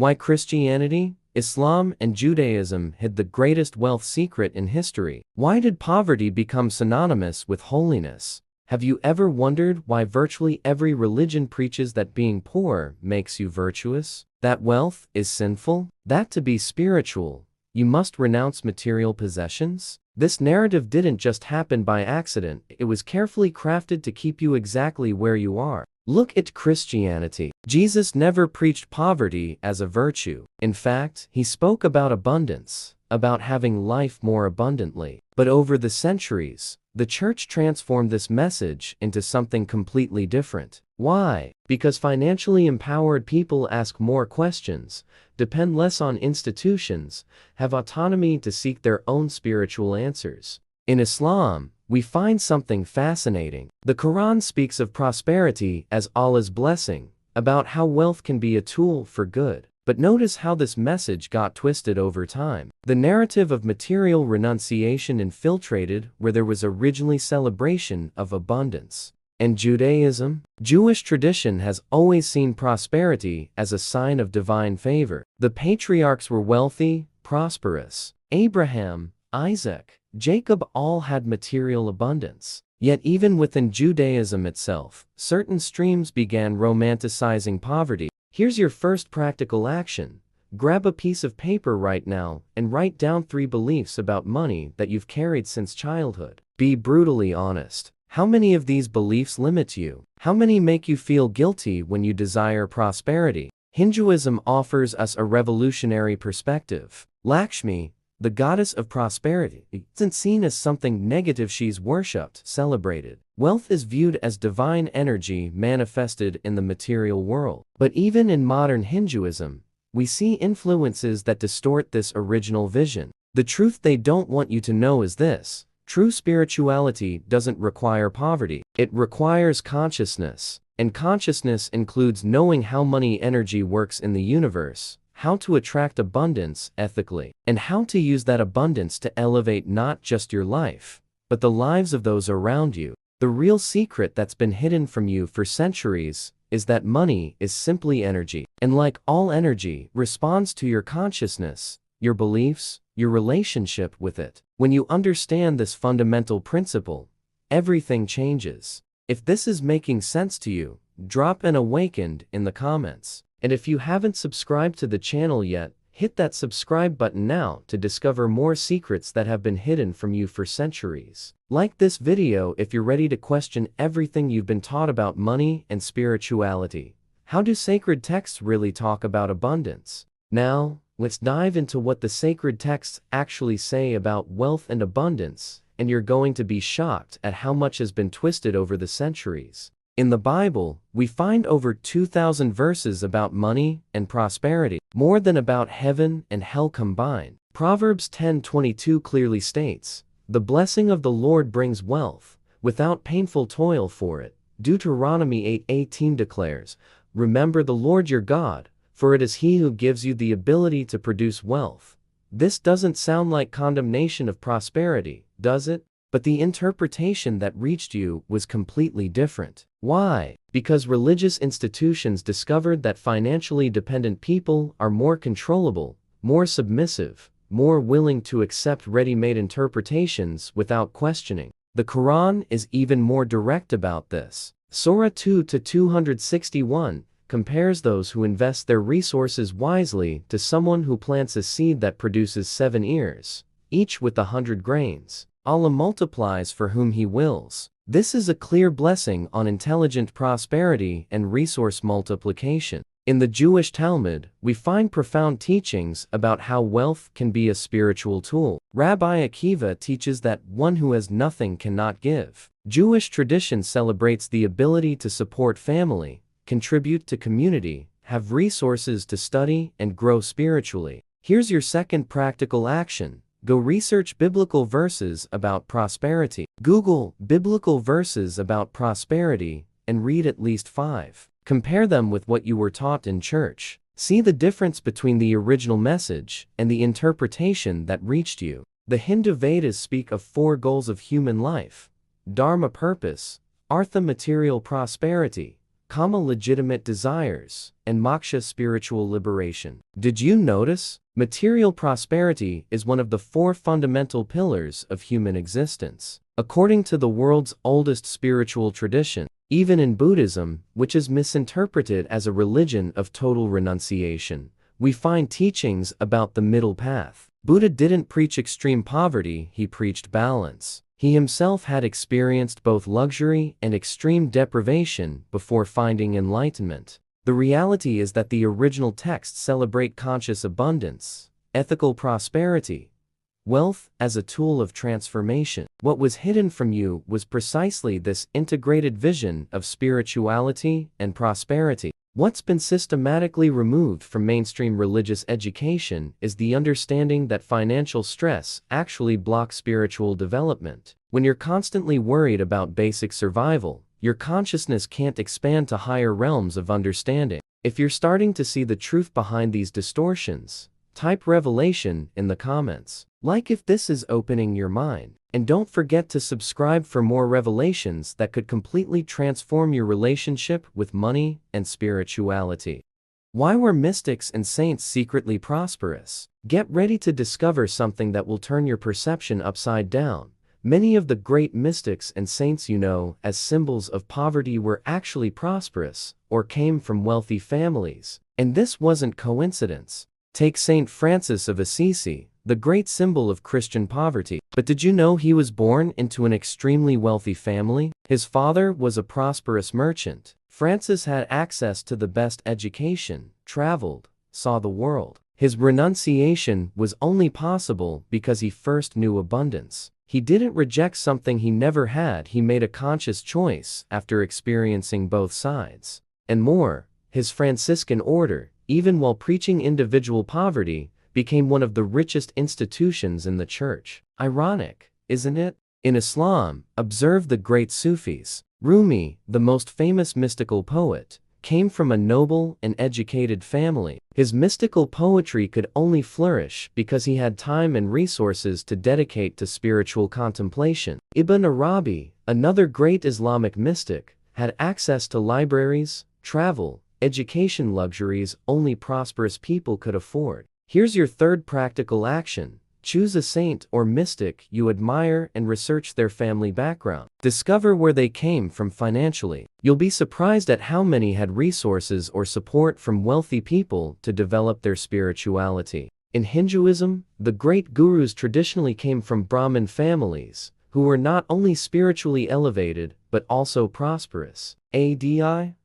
Why Christianity, Islam, and Judaism hid the greatest wealth secret in history. Why did poverty become synonymous with holiness? Have you ever wondered why virtually every religion preaches that being poor makes you virtuous? That wealth is sinful? That to be spiritual, you must renounce material possessions? This narrative didn't just happen by accident, it was carefully crafted to keep you exactly where you are. Look at Christianity. Jesus never preached poverty as a virtue. In fact, he spoke about abundance, about having life more abundantly. But over the centuries, the church transformed this message into something completely different. Why? Because financially empowered people ask more questions, depend less on institutions, have autonomy to seek their own spiritual answers. In Islam, we find something fascinating. The Quran speaks of prosperity as Allah's blessing, about how wealth can be a tool for good. But notice how this message got twisted over time. The narrative of material renunciation infiltrated where there was originally celebration of abundance. And Judaism? Jewish tradition has always seen prosperity as a sign of divine favor. The patriarchs were wealthy, prosperous. Abraham, Isaac, Jacob all had material abundance. Yet even within Judaism itself, certain streams began romanticizing poverty. Here's your first practical action. Grab a piece of paper right now and write down 3 beliefs about money that you've carried since childhood. Be brutally honest. How many of these beliefs limit you? How many make you feel guilty when you desire prosperity? Hinduism offers us a revolutionary perspective. Lakshmi, the goddess of prosperity, isn't seen as something negative. She's worshipped, celebrated. Wealth is viewed as divine energy manifested in the material world. But even in modern Hinduism, we see influences that distort this original vision. The truth they don't want you to know is this: true spirituality doesn't require poverty. It requires consciousness. And consciousness includes knowing how money energy works in the universe, how to attract abundance ethically, and how to use that abundance to elevate not just your life, but the lives of those around you. The real secret that's been hidden from you for centuries is that money is simply energy, and like all energy, responds to your consciousness, your beliefs, your relationship with it. When you understand this fundamental principle, everything changes. If this is making sense to you, drop an awakened in the comments. And if you haven't subscribed to the channel yet, hit that subscribe button now to discover more secrets that have been hidden from you for centuries. Like this video if you're ready to question everything you've been taught about money and spirituality. How do sacred texts really talk about abundance? Now, let's dive into what the sacred texts actually say about wealth and abundance, and you're going to be shocked at how much has been twisted over the centuries. In the Bible, we find over 2,000 verses about money and prosperity, more than about heaven and hell combined. Proverbs 10:22 clearly states, "The blessing of the Lord brings wealth, without painful toil for it." Deuteronomy 8:18 declares, "Remember the Lord your God, for it is He who gives you the ability to produce wealth." This doesn't sound like condemnation of prosperity, does it? But the interpretation that reached you was completely different. Why? Because religious institutions discovered that financially dependent people are more controllable, more submissive, more willing to accept ready-made interpretations without questioning. The Quran is even more direct about this. Surah 2-261 compares those who invest their resources wisely to someone who plants a seed that produces 7 ears, each with 100 grains. Allah multiplies for whom He wills. This is a clear blessing on intelligent prosperity and resource multiplication. In the Jewish Talmud, we find profound teachings about how wealth can be a spiritual tool. Rabbi Akiva teaches that one who has nothing cannot give. Jewish tradition celebrates the ability to support family, contribute to community, have resources to study, and grow spiritually. Here's your second practical action. Go research biblical verses about prosperity. Google biblical verses about prosperity and read at least 5. Compare them with what you were taught in church. See the difference between the original message and the interpretation that reached you. The Hindu Vedas speak of 4 goals of human life: Dharma, purpose; Artha, material prosperity; kama legitimate desires, and moksha spiritual liberation. Did you notice? Material prosperity is one of the 4 fundamental pillars of human existence. According to the world's oldest spiritual tradition, even in Buddhism, which is misinterpreted as a religion of total renunciation, we find teachings about the middle path. Buddha didn't preach extreme poverty, he preached balance. He himself had experienced both luxury and extreme deprivation before finding enlightenment. The reality is that the original texts celebrate conscious abundance, ethical prosperity, wealth as a tool of transformation. What was hidden from you was precisely this integrated vision of spirituality and prosperity. What's been systematically removed from mainstream religious education is the understanding that financial stress actually blocks spiritual development. When you're constantly worried about basic survival, your consciousness can't expand to higher realms of understanding. If you're starting to see the truth behind these distortions, type revelation in the comments. Like if this is opening your mind. And don't forget to subscribe for more revelations that could completely transform your relationship with money and spirituality. Why were mystics and saints secretly prosperous? Get ready to discover something that will turn your perception upside down. Many of the great mystics and saints you know as symbols of poverty were actually prosperous or came from wealthy families. And this wasn't coincidence. Take Saint Francis of Assisi, the great symbol of Christian poverty. But did you know he was born into an extremely wealthy family? His father was a prosperous merchant. Francis had access to the best education, traveled, saw the world. His renunciation was only possible because he first knew abundance. He didn't reject something he never had, he made a conscious choice after experiencing both sides. And more, his Franciscan order, even while preaching individual poverty, became one of the richest institutions in the church. Ironic, isn't it? In Islam, observe the great Sufis. Rumi, the most famous mystical poet, came from a noble and educated family. His mystical poetry could only flourish because he had time and resources to dedicate to spiritual contemplation. Ibn Arabi, another great Islamic mystic, had access to libraries, travel, education luxuries only prosperous people could afford. Here's your third practical action. Choose a saint or mystic you admire and research their family background. Discover where they came from financially. You'll be surprised at how many had resources or support from wealthy people to develop their spirituality. In Hinduism, the great gurus traditionally came from Brahmin families, who were not only spiritually elevated but also prosperous. Adi,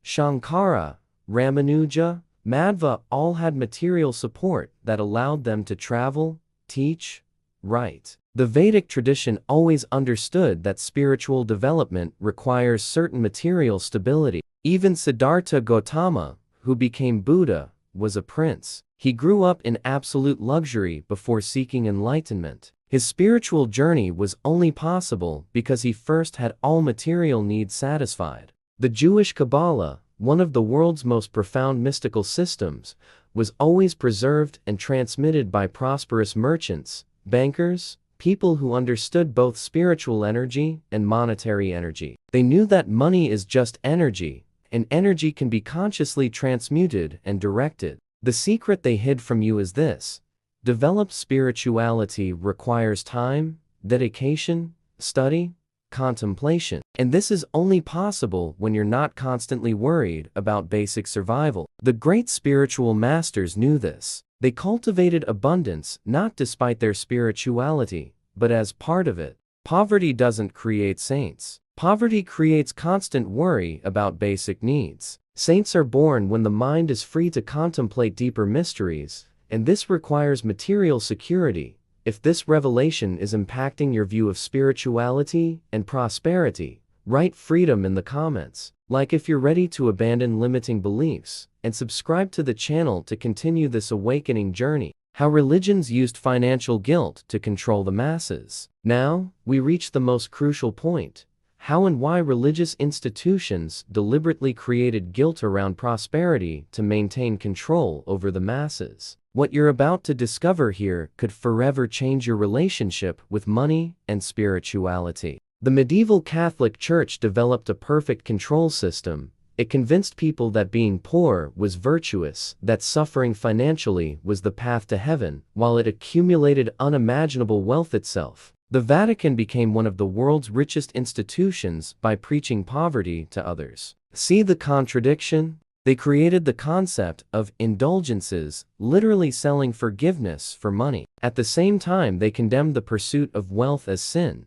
Shankara, Ramanuja, Madhva all had material support that allowed them to travel, teach, write. The Vedic tradition always understood that spiritual development requires certain material stability. Even Siddhartha Gautama, who became Buddha, was a prince. He grew up in absolute luxury before seeking enlightenment. His spiritual journey was only possible because he first had all material needs satisfied. The Jewish Kabbalah, one of the world's most profound mystical systems, was always preserved and transmitted by prosperous merchants, bankers, people who understood both spiritual energy and monetary energy. They knew that money is just energy, and energy can be consciously transmuted and directed. The secret they hid from you is this: developed spirituality requires time, dedication, study, contemplation. And this is only possible when you're not constantly worried about basic survival. The great spiritual masters knew this. They cultivated abundance not despite their spirituality, but as part of it. Poverty doesn't create saints. Poverty creates constant worry about basic needs. Saints are born when the mind is free to contemplate deeper mysteries, and this requires material security. If this revelation is impacting your view of spirituality and prosperity, write freedom in the comments. Like if you're ready to abandon limiting beliefs, and subscribe to the channel to continue this awakening journey. How religions used financial guilt to control the masses. Now, we reach the most crucial point: how and why religious institutions deliberately created guilt around prosperity to maintain control over the masses. What you're about to discover here could forever change your relationship with money and spirituality. The medieval Catholic Church developed a perfect control system. It convinced people that being poor was virtuous, that suffering financially was the path to heaven, while it accumulated unimaginable wealth itself. The Vatican became one of the world's richest institutions by preaching poverty to others. See the contradiction? They created the concept of indulgences, literally selling forgiveness for money. At the same time, they condemned the pursuit of wealth as sin.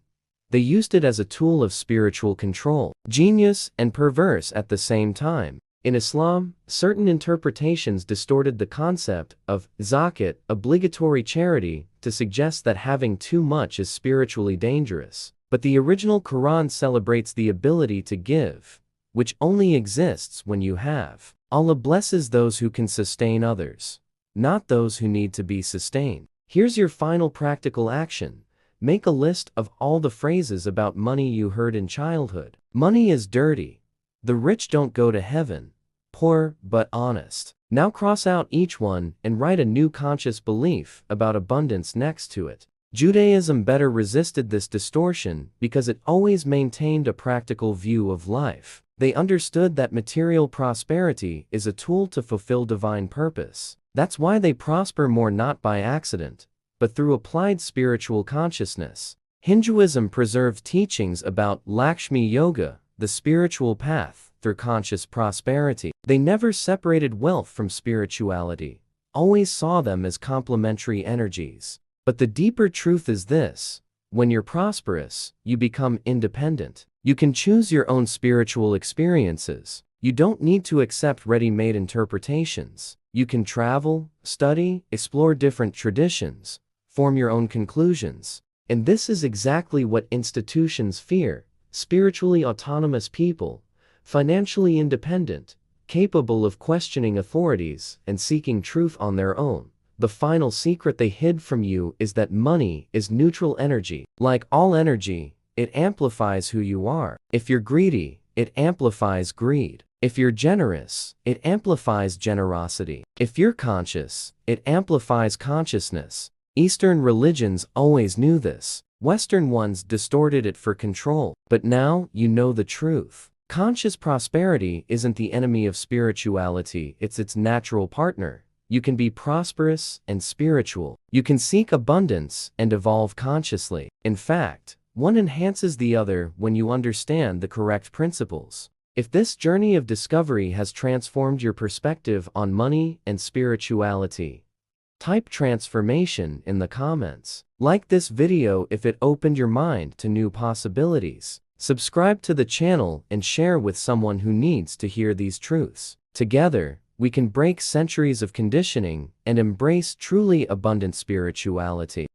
They used it as a tool of spiritual control. Genius and perverse at the same time. In Islam, certain interpretations distorted the concept of zakat, obligatory charity, to suggest that having too much is spiritually dangerous. But the original Quran celebrates the ability to give, which only exists when you have. Allah blesses those who can sustain others, not those who need to be sustained. Here's your final practical action. Make a list of all the phrases about money you heard in childhood. Money is dirty. The rich don't go to heaven. Poor but honest. Now cross out each one and write a new conscious belief about abundance next to it. Judaism better resisted this distortion because it always maintained a practical view of life. They understood that material prosperity is a tool to fulfill divine purpose. That's why they prosper more, not by accident, but through applied spiritual consciousness. Hinduism preserved teachings about Lakshmi Yoga, the spiritual path through conscious prosperity. They never separated wealth from spirituality, always saw them as complementary energies. But the deeper truth is this: when you're prosperous, you become independent. You can choose your own spiritual experiences. You don't need to accept ready-made interpretations. You can travel, study, explore different traditions, form your own conclusions. And this is exactly what institutions fear: spiritually autonomous people, financially independent, capable of questioning authorities and seeking truth on their own. The final secret they hid from you is that money is neutral energy. Like all energy, it amplifies who you are. If you're greedy, it amplifies greed. If you're generous, it amplifies generosity. If you're conscious, it amplifies consciousness. Eastern religions always knew this. Western ones distorted it for control. But now you know the truth. Conscious prosperity isn't the enemy of spirituality, it's its natural partner. You can be prosperous and spiritual. You can seek abundance and evolve consciously. In fact, one enhances the other when you understand the correct principles. If this journey of discovery has transformed your perspective on money and spirituality, type transformation in the comments. Like this video if it opened your mind to new possibilities. Subscribe to the channel and share with someone who needs to hear these truths. Together, we can break centuries of conditioning and embrace truly abundant spirituality.